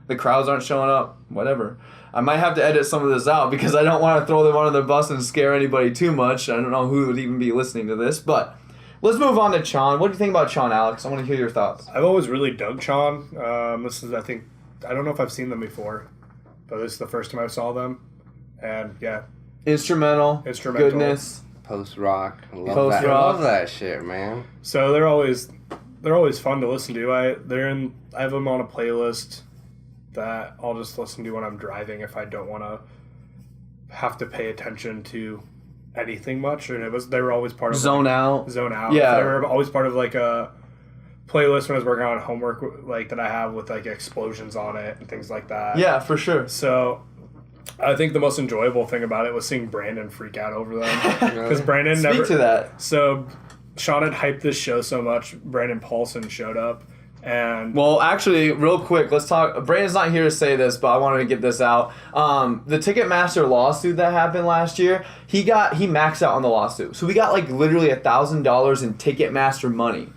S1: The crowds aren't showing up, whatever. I might have to edit some of this out because I don't want to throw them under the bus and scare anybody too much. I don't know who would even be listening to this, but let's move on to CHON. What do you think about CHON, Alex? I want to hear your thoughts.
S2: I've always really dug CHON. This is, I don't know if I've seen them before, but this is the first time I saw them. And yeah.
S1: Instrumental. Goodness.
S3: Post-rock.
S1: Post-rock.
S3: Love that shit, man.
S2: So they're always fun to listen to. I have them on a playlist that I'll just listen to when I'm driving if I don't want to have to pay attention to anything much. And they were always part of
S1: Zone Out.
S2: Yeah, they were always part of like a playlist when I was working on homework like that I have with like explosions on it and things like that.
S1: Yeah, for sure.
S2: So I think the most enjoyable thing about it was seeing Brandon freak out over them. Because Brandon
S1: Speak
S2: never...
S1: to that.
S2: So, Sean had hyped this show so much, Brandon Paulson showed up. And
S1: well, actually, real quick, let's talk. Brandon's not here to say this, but I wanted to get this out. The Ticketmaster lawsuit that happened last year, he maxed out on the lawsuit. So we got like literally $1,000 in Ticketmaster money.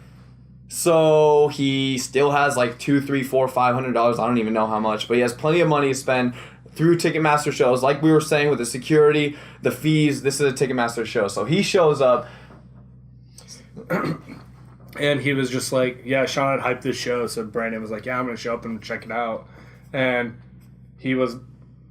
S1: So he still has like $200, $300, $400, $500. I don't even know how much, but he has plenty of money to spend through Ticketmaster shows. Like we were saying with the security, the fees. This is a Ticketmaster show, so he shows up.
S2: And he was just like, yeah, Sean had hyped this show, so Brandon was like, yeah, I'm going to show up and check it out. And he was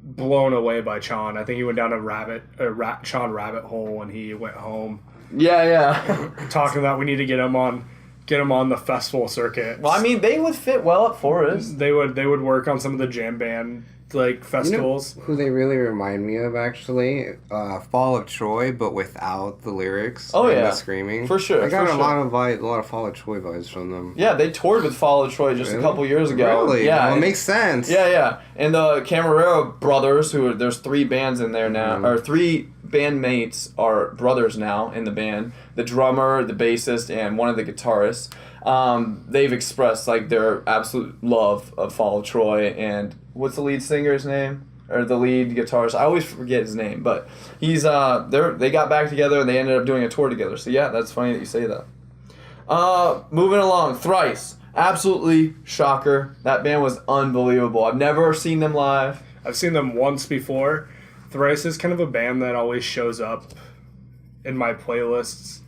S2: blown away by CHON. I think he went down a CHON rabbit hole when he went home.
S1: Yeah.
S2: Talking about we need to get him on the festival circuit.
S1: Well, I mean, they would fit well at Forest.
S2: They would work on some of the jam band like festivals.
S3: You know who they really remind me of, actually? Fall of Troy, but without the lyrics.
S1: Oh,
S3: and
S1: yeah.
S3: the screaming.
S1: For sure.
S3: I got a lot of Fall of Troy vibes from them.
S1: Yeah, they toured with Fall of Troy just a couple years ago.
S3: Really?
S1: Yeah.
S3: Well, it makes sense.
S1: Yeah. And the Camarero brothers, there's 3 bands in there now, or 3 bandmates are brothers now in the band. The drummer, the bassist, and one of the guitarists. They've expressed like their absolute love of Fall of Troy. And what's the lead singer's name? Or the lead guitarist? I always forget his name, but he's they got back together and they ended up doing a tour together. So yeah, that's funny that you say that. Moving along, Thrice. Absolutely shocker. That band was unbelievable. I've never seen them live.
S2: I've seen them once before. Thrice is kind of a band that always shows up in my playlists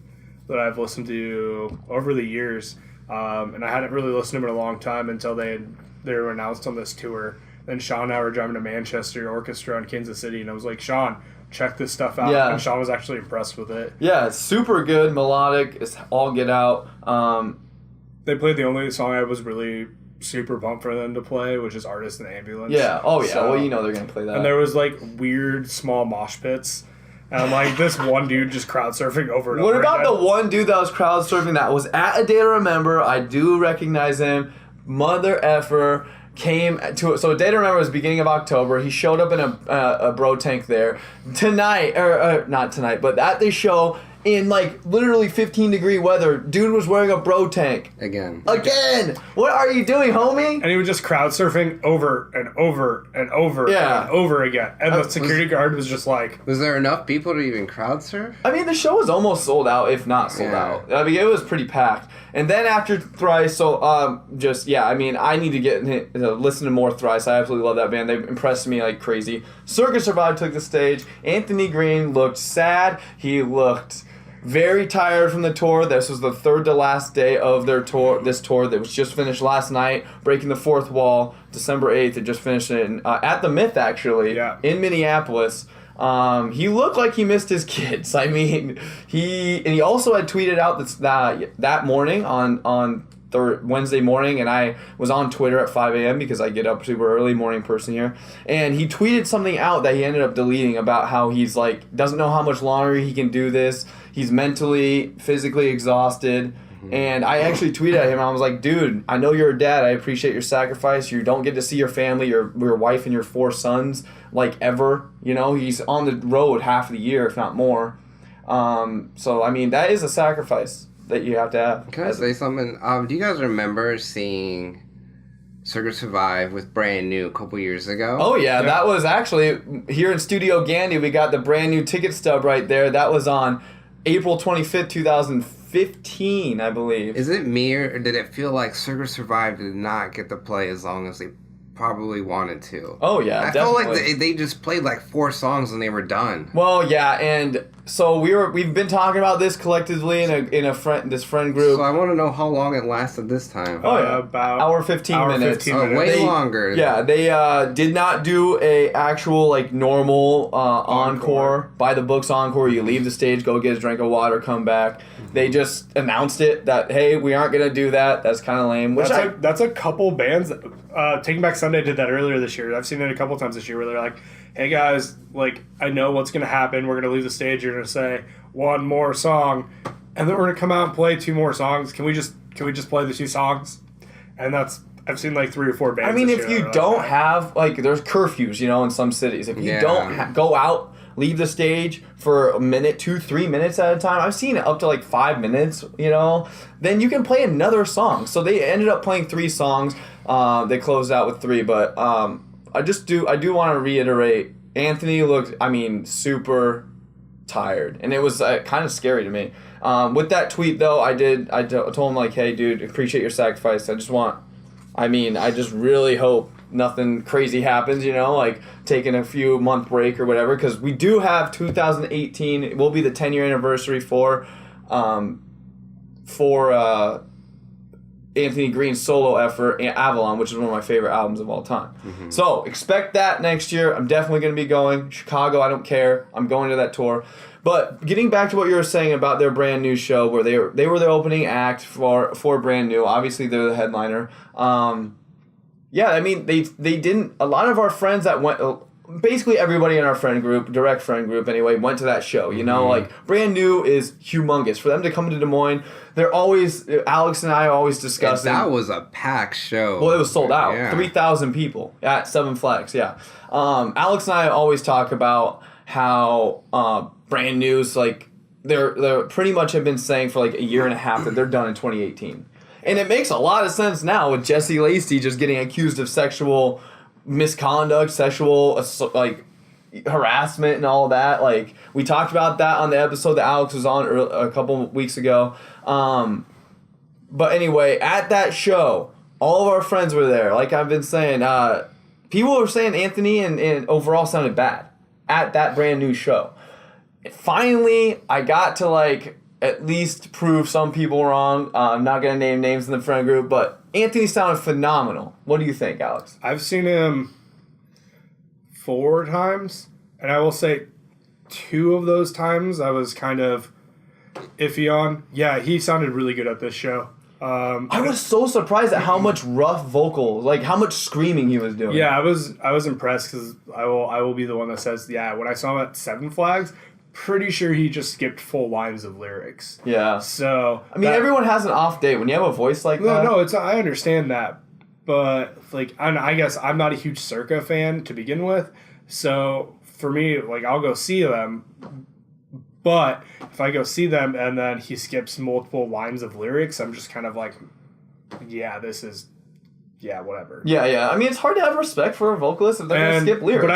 S2: that I've listened to over the years. And I hadn't really listened to them in a long time until they were announced on this tour. Then Sean and I were driving to Manchester Orchestra in Kansas City, and I was like, Sean, check this stuff out.
S1: Yeah.
S2: And Sean was actually impressed with it.
S1: Yeah, it's super good, melodic, it's all get out.
S2: They played the only song I was really super pumped for them to play, which is Artist in the Ambulance.
S1: Yeah, oh yeah,
S2: So-
S1: well you know they're going to play that.
S2: And there was like weird small mosh pits. And I'm like, this one dude just crowd surfing over and
S1: What
S2: over
S1: about
S2: again.
S1: the one dude that was crowd surfing that was at A Day to Remember? I do recognize him. Mother effer. Came to it. So A Day to Remember was beginning of October. He showed up in a bro tank there tonight, or not tonight, but at the show in like literally 15-degree weather. Dude was wearing a bro tank.
S3: Again.
S1: What are you doing, homie?
S2: And he was just crowd surfing over and over and over and over again. And the security guard was just like...
S3: Was there enough people to even crowd surf?
S1: I mean, the show was almost sold out, if not sold out. I mean, it was pretty packed. And then after Thrice, so I mean, I need to listen to more Thrice. I absolutely love that band. They've impressed me like crazy. Circa Survive took the stage. Anthony Green looked sad. He looked very tired from the tour. This was the 3rd to last day of their tour. This tour that was just finished last night, breaking the 4th wall, December 8th. It just finished at the Myth, actually, in Minneapolis. He looked like he missed his kids. I mean, he also had tweeted out that morning on Wednesday morning, and I was on Twitter at 5 a.m. because I get up super early, morning person here, and he tweeted something out that he ended up deleting about how he's like doesn't know how much longer he can do this. He's mentally, physically exhausted. And I actually tweeted at him. I was like, dude, I know you're a dad. I appreciate your sacrifice. You don't get to see your family, your wife, and your 4 sons, like, ever. You know, he's on the road half the year, if not more. So, I mean, that is a sacrifice that you have to have.
S3: Can I say something? Do you guys remember seeing Circa Survive with Brand New a couple years ago?
S1: Oh, yeah. That was actually, here in Studio Gandy, we got the brand new ticket stub right there. That was on April 25th, 2015, I believe.
S3: Is it me, or did it feel like Circa Survive did not get to play as long as they probably wanted to?
S1: Oh, yeah,
S3: I felt like they just played like 4 songs and they were done.
S1: Well, yeah, and so we've been talking about this collectively in this friend group.
S3: So I want to know how long it lasted this time.
S1: Oh, yeah,
S2: about
S1: hour 15 minutes.
S2: 15 minutes.
S3: Way longer.
S1: Yeah, they did not do a actual like normal encore, by the books encore. You leave the stage, go get a drink of water, come back. They just announced it that, hey, we aren't gonna do that. That's kind of lame.
S2: That's a couple bands. Taking Back Sunday did that earlier this year. I've seen it a couple times this year where they're like, hey guys, like, I know what's gonna happen. We're gonna leave the stage. You're gonna say one more song, and then we're gonna come out and play 2 more songs. Can we just play the 2 songs? And that's I've seen like 3 or 4 bands.
S1: I mean,
S2: this
S1: if
S2: year
S1: you
S2: that are
S1: don't
S2: like that.
S1: have, like, there's curfews, you know, in some cities. If you
S3: Yeah.
S1: don't go out, leave the stage for a minute, 2, 3 minutes at a time. I've seen it up to like 5 minutes, you know, then you can play another song. So they ended up playing 3 songs. They closed out with 3, but I do want to reiterate, Anthony looked, I mean, super tired, and it was kind of scary to me. With that tweet though, I told him like, hey dude, appreciate your sacrifice. I just really hope nothing crazy happens, you know, like taking a few month break or whatever, because we do have 2018. It will be the 10-year anniversary for Anthony Green's solo effort, Avalon, which is one of my favorite albums of all time. Mm-hmm. So expect that next year. I'm definitely going to be going. Chicago, I don't care. I'm going to that tour. But getting back to what you were saying about their brand new show, where they were the opening act for brand new. Obviously, they're the headliner. Yeah, I mean, they didn't. A lot of our friends that went. Basically, everybody in our friend group, direct friend group anyway, went to that show. You know, like, brand new is humongous. For them to come to Des Moines, they're always, Alex and I are always discussing.
S3: That was a packed show.
S1: Well, it was sold out.
S3: Yeah.
S1: 3,000 people at Seven Flags, yeah. Alex and I always talk about how brand new's, like, they're pretty much have been saying for like a year and a half that they're done in 2018. And it makes a lot of sense now with Jesse Lacey just getting accused of sexual misconduct, sexual like harassment and all that. Like, we talked about that on the episode that Alex was on a couple weeks ago. But anyway, at that show, all of our friends were there. Like I've been saying, people were saying Anthony and overall sounded bad at that brand new show. Finally, I got to like at least prove some people wrong. I'm not gonna name names in the friend group, but Anthony sounded phenomenal. What do you think, Alex?
S2: I've seen him 4 times, and I will say 2 of those times I was kind of iffy on. Yeah, he sounded really good at this show.
S1: I was so surprised at how much rough vocals, like how much screaming he was doing.
S2: Yeah, I was impressed because I will be the one that says, yeah, when I saw him at Seven Flags, pretty sure he just skipped full lines of lyrics.
S1: Yeah.
S2: So
S1: I mean, everyone has an off day when you have a voice like that.
S2: No, I understand that, but like I guess I'm not a huge Circa fan to begin with, so for me, like, I'll go see them. But if I go see them and then he skips multiple lines of lyrics, I'm just kind of like, yeah, whatever.
S1: Yeah. I mean, it's hard to have respect for a vocalist if they're going to skip lyrics.
S2: But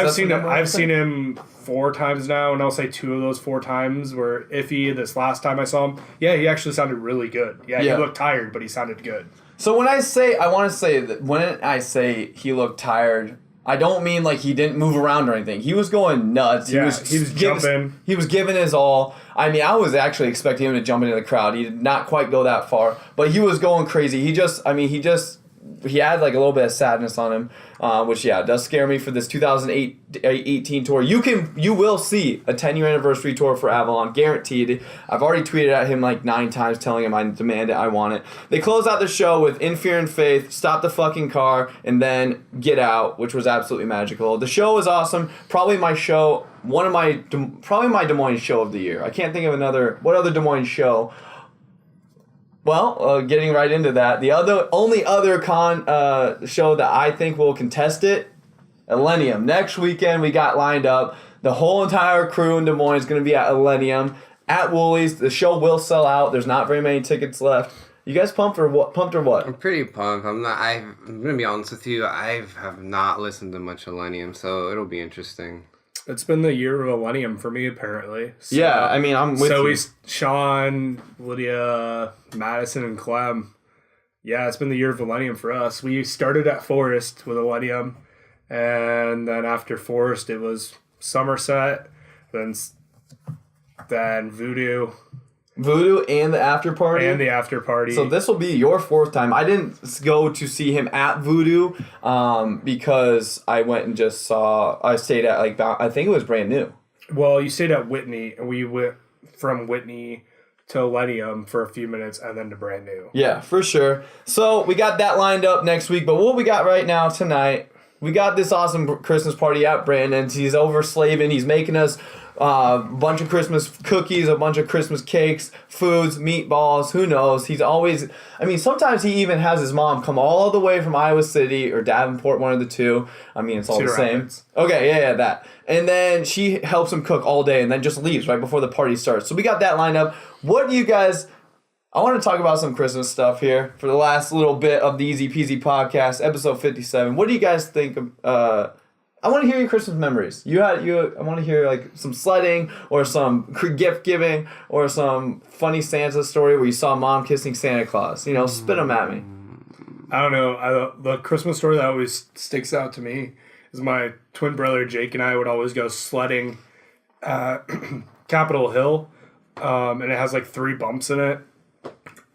S2: I've seen him 4 times now, and I'll say 2 of those 4 times were iffy. This last time I saw him, yeah, he actually sounded really good. Yeah, he looked tired, but he sounded good.
S1: So when I say he looked tired, I don't mean like he didn't move around or anything. He was going nuts.
S2: Yeah, he was jumping.
S1: He was giving his all. I mean, I was actually expecting him to jump into the crowd. He did not quite go that far, but he was going crazy. He had like a little bit of sadness on him, which does scare me for this 2018 tour. You will see a 10-year anniversary tour for Avalon, guaranteed. I've already tweeted at him like 9 times telling him I demand it, I want it. They close out the show with In Fear and Faith, Stop the Fucking Car, and then Get Out, which was absolutely magical. The show was awesome. Probably my Des Moines show of the year. I can't think of what other Des Moines show. Well, getting right into that, the only other con show that I think will contest it, Millennium. Next weekend we got lined up. The whole entire crew in Des Moines is going to be at Millennium at Woolies. The show will sell out. There's not very many tickets left. You guys pumped or what?
S3: I'm pretty pumped. I'm gonna be honest with you. I have not listened to much Millennium, so it'll be interesting.
S2: It's been the year of Millennium for me, apparently. So,
S1: yeah, I mean, I'm with you.
S2: So Sean, Lydia, Madison, and Clem. Yeah, it's been the year of Millennium for us. We started at Forest with Millennium, and then after Forest, it was Somerset, then Voodoo.
S1: Voodoo and the after party. So this will be your 4th time. I didn't go to see him at Voodoo because I went and I stayed at I think it was Brand New.
S2: Well, you stayed at Whitney, and we went from Whitney to Millennium for a few minutes and then to Brand New.
S1: Yeah, for sure. So we got that lined up next week, but what we got right now tonight, we got this awesome Christmas party at Brandon's. He's over slaving. He's making us bunch of Christmas cookies, a bunch of Christmas cakes, foods, meatballs, who knows. He's always, I mean, sometimes he even has his mom come all the way from Iowa City or Davenport, one of the two. I mean, it's all
S2: Cedar
S1: the same.
S2: Rapids.
S1: Okay, yeah, that. And then she helps him cook all day and then just leaves right before the party starts. So we got that lined up. What do you guys... I want to talk about some Christmas stuff here for the last little bit of the EZPZ podcast, episode 57. What do you guys think of... I want to hear your Christmas memories. I want to hear like some sledding or some gift giving or some funny Santa story where you saw mom kissing Santa Claus. You know, spit them at me.
S2: I don't know. The Christmas story that always sticks out to me is my twin brother Jake and I would always go sledding Capitol Hill, and it has like 3 bumps in it.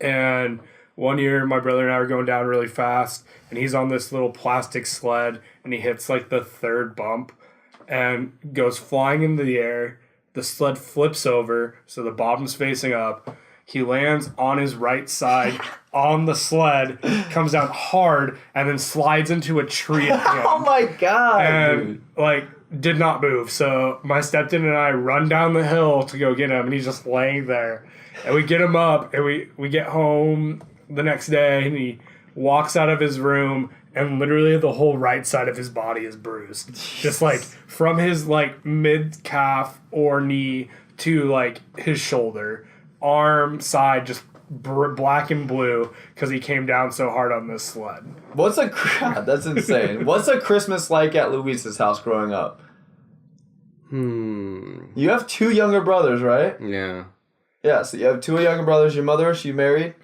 S2: And one year my brother and I were going down really fast, and he's on this little plastic sled, and he hits like the 3rd bump and goes flying into the air. The sled flips over, so the bottom's facing up. He lands on his right side on the sled, comes down hard, and then slides into a tree at the end.
S1: Oh my God,
S2: And
S1: dude.
S2: like did not move. So my stepdad and I run down the hill to go get him, and he's just laying there. And we get him up, and we get home the next day, and he walks out of his room, and literally the whole right side of his body is bruised. Just like from his like mid calf or knee to like his shoulder, arm, side, just black and blue because he came down so hard on this sled.
S1: God, that's insane. What's a Christmas like at Luis's house growing up? You have 2 younger brothers, right?
S3: Yeah.
S1: Yeah, so you have 2 younger brothers. Your mother, is she married?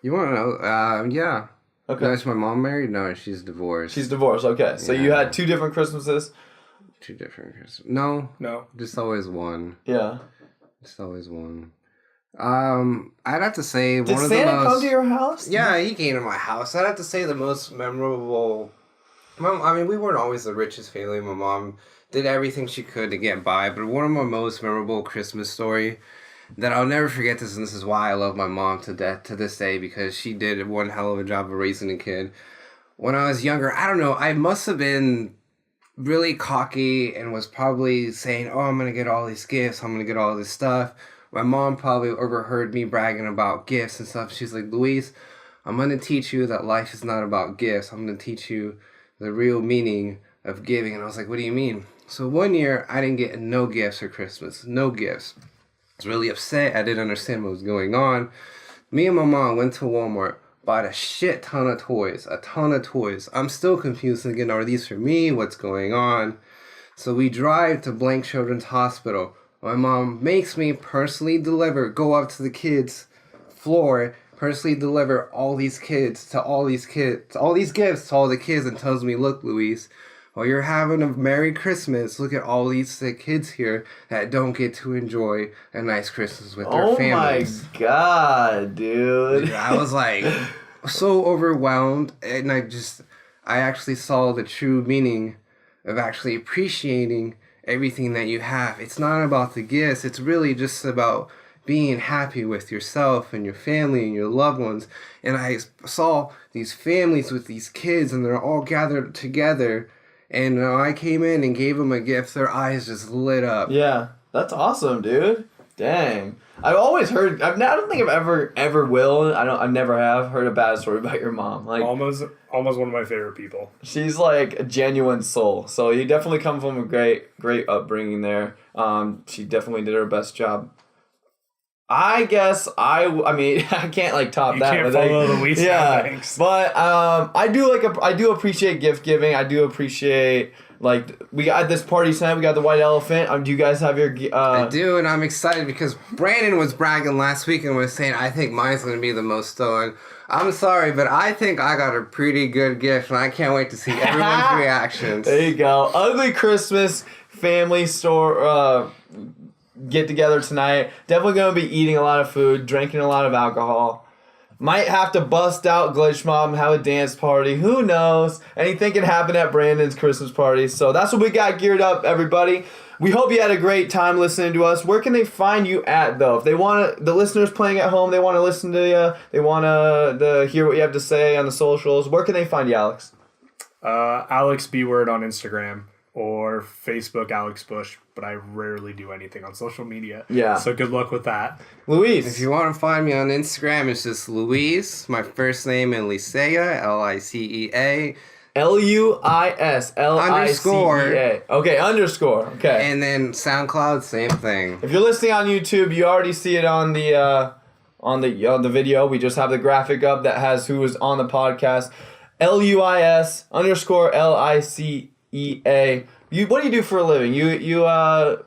S3: You want to know? Yeah.
S1: Okay.
S3: No, is my mom married? No, she's divorced.
S1: She's divorced, okay. So you had 2 different Christmases?
S3: 2 different Christmas. No. Just always one.
S1: Yeah.
S3: Just always one. I'd have to say
S1: Did
S3: one of
S1: Santa
S3: the most...
S1: come to your house?
S3: Yeah, he came to my house. I'd have to say the most memorable... I mean, we weren't always the richest family. My mom did everything she could to get by, but one of my most memorable Christmas story that I'll never forget this, and this is why I love my mom to death to this day, because she did one hell of a job of raising a kid. When I was younger, I don't know, I must have been really cocky and was probably saying, oh, I'm going to get all these gifts, I'm going to get all this stuff. My mom probably overheard me bragging about gifts and stuff. She's like, Luis, I'm going to teach you that life is not about gifts. I'm going to teach you the real meaning of giving. And I was like, what do you mean? So one year, I didn't get no gifts for Christmas. No gifts. I was really upset. I didn't understand what was going on. Me and my mom went to Walmart, bought a shit ton of toys. A ton of toys. I'm still confused thinking, are these for me? What's going on? So we drive to Blank Children's Hospital. My mom makes me personally deliver, go up to the kids' floor, personally deliver all these kids to all these kids, all these gifts to all the kids, and tells me, look, Luis, while you're having a Merry Christmas, look at all these sick kids here that don't get to enjoy a nice Christmas with their families.
S1: Oh my God, dude.
S3: I was like so overwhelmed, and I actually saw the true meaning of actually appreciating everything that you have. It's not about the gifts. It's really just about being happy with yourself and your family and your loved ones. And I saw these families with these kids, and they're all gathered together. And when I came in and gave them a gift, their eyes just lit up.
S1: Yeah, that's awesome, dude. Dang. I've always heard. I don't think I've ever will. I never have heard a bad story about your mom. Like
S2: almost one of my favorite people.
S1: She's like a genuine soul. So you definitely come from a great upbringing there. She definitely did her best job. I guess I mean I can't like top that.
S2: You can't follow the Luis.
S1: Yeah,
S2: Thanks.
S1: but I do appreciate gift giving. I do appreciate. Like, we got this party tonight. We got the white elephant. Do you guys have your...
S3: I do, and I'm excited because Brandon was bragging last week and was saying, I think mine's going to be the most stolen. I'm sorry, but I think I got a pretty good gift, and I can't wait to see everyone's reactions.
S1: There you go. Ugly Christmas family store get together tonight. Definitely going to be eating a lot of food, drinking a lot of alcohol. Might have to bust out Glitch Mob and have a dance party. Who knows? Anything can happen at Brandon's Christmas party. So that's what we got geared up, everybody. We hope you had a great time listening to us. Where can they find you at, though? If they want to, the listeners playing at home, they want to listen to you, they want to hear what you have to say on the socials, where can they find you, Alex?
S2: Alex B Word on Instagram. or Facebook Alex Bush, but I rarely do anything on social media.
S1: Yeah.
S2: So good luck with that.
S1: Luis.
S3: If you want to find me on Instagram, it's just Luis, my first name, and Licea, Licea.
S1: LUISLICEA. Okay, underscore. Okay.
S3: And then SoundCloud, same thing.
S1: If you're listening on YouTube, you already see it on the video. We just have the graphic up that has who was on the podcast. LUIS_LICEA. What do you do for a living? You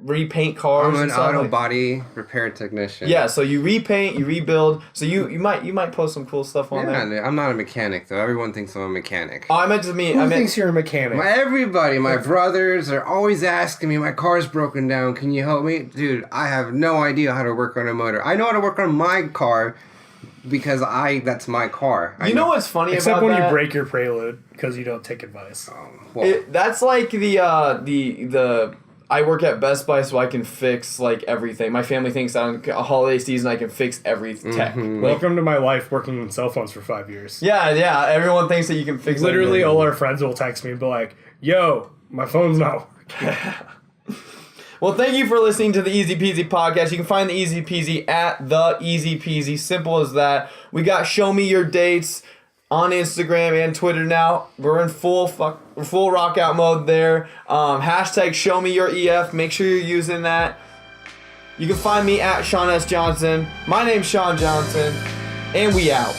S1: repaint cars.
S3: I'm an
S1: and stuff
S3: auto body repair technician.
S1: Yeah, so you repaint, you rebuild. So you might post some cool stuff on there.
S3: I'm not a mechanic though. Everyone thinks I'm a mechanic.
S1: Oh, I meant to mean.
S2: Who thinks you're a mechanic?
S3: Everybody, my brothers are always asking me, my car's broken down. Can you help me, dude? I have no idea how to work on a motor. I know how to work on my car because that's my car.
S1: You know what's funny
S2: Except
S1: about
S2: when
S1: that?
S2: you break your prelude because you don't take advice.
S1: That's like the I work at Best Buy so I can fix like everything. My family thinks that on a holiday season I can fix every tech.
S2: Welcome to my life working in cell phones for 5 years.
S1: Yeah. Everyone thinks that you can fix
S2: Literally
S1: everything.
S2: all our friends will text me and be like, yo, my phone's not working.
S1: Well, thank you for listening to the EZPZ podcast. You can find the EZPZ at the EZPZ. Simple as that. We got Show Me Your Dates on Instagram and Twitter now. We're in full rock out mode there. Hashtag Show Me Your EF. Make sure you're using that. You can find me at Sean S. Johnson. My name's Sean Johnson. And we out.